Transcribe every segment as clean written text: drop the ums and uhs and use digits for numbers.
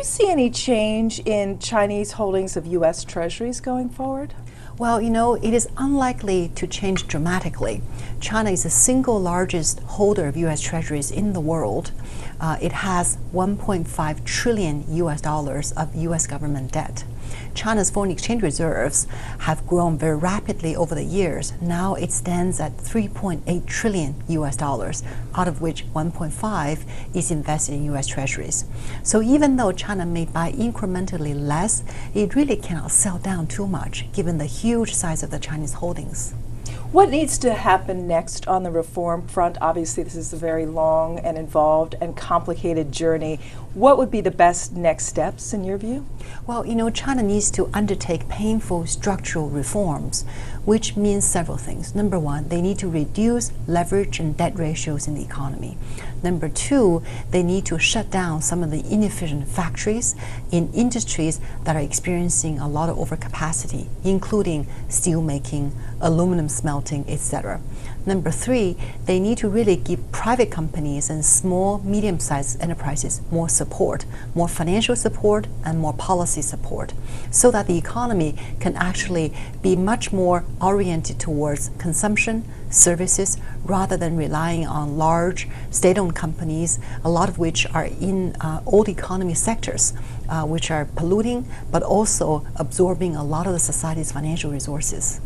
see any change in Chinese holdings of U.S. treasuries going forward? Well, it is unlikely to change dramatically. China is the single largest holder of U.S. treasuries in the world. It has 1.5 trillion US dollars of U.S. government debt. China's foreign exchange reserves have grown very rapidly over the years. Now it stands at 3.8 trillion US dollars, out of which 1.5 is invested in U.S. treasuries. So even though China may buy incrementally less, it really cannot sell down too much, given the huge size of the Chinese holdings. What needs to happen next on the reform front? Obviously, this is a very long and involved and complicated journey. What would be the best next steps in your view? Well, China needs to undertake painful structural reforms, which means several things. Number one, they need to reduce leverage and debt ratios in the economy. Number two, they need to shut down some of the inefficient factories in industries that are experiencing a lot of overcapacity, including steel making, aluminum smelting, etc. Number three, they need to really give private companies and small, medium-sized enterprises more support, more financial support and more policy support, so that the economy can actually be much more oriented towards consumption, services, rather than relying on large state-owned companies, a lot of which are in old economy sectors, which are polluting, but also absorbing a lot of the society's financial resources.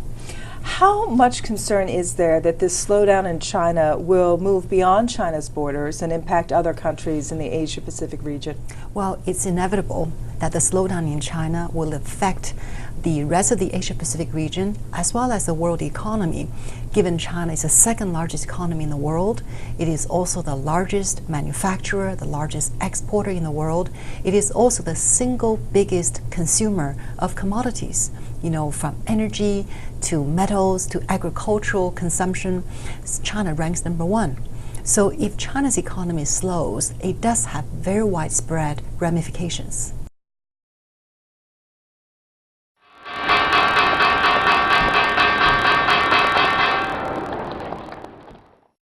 How much concern is there that this slowdown in China will move beyond China's borders and impact other countries in the Asia-Pacific region? Well, it's inevitable that the slowdown in China will affect the rest of the Asia-Pacific region as well as the world economy. Given China is the second largest economy in the world, it is also the largest manufacturer, the largest exporter in the world. It is also the single biggest consumer of commodities, from energy to metals to agricultural consumption. China ranks number one. So if China's economy slows, it does have very widespread ramifications.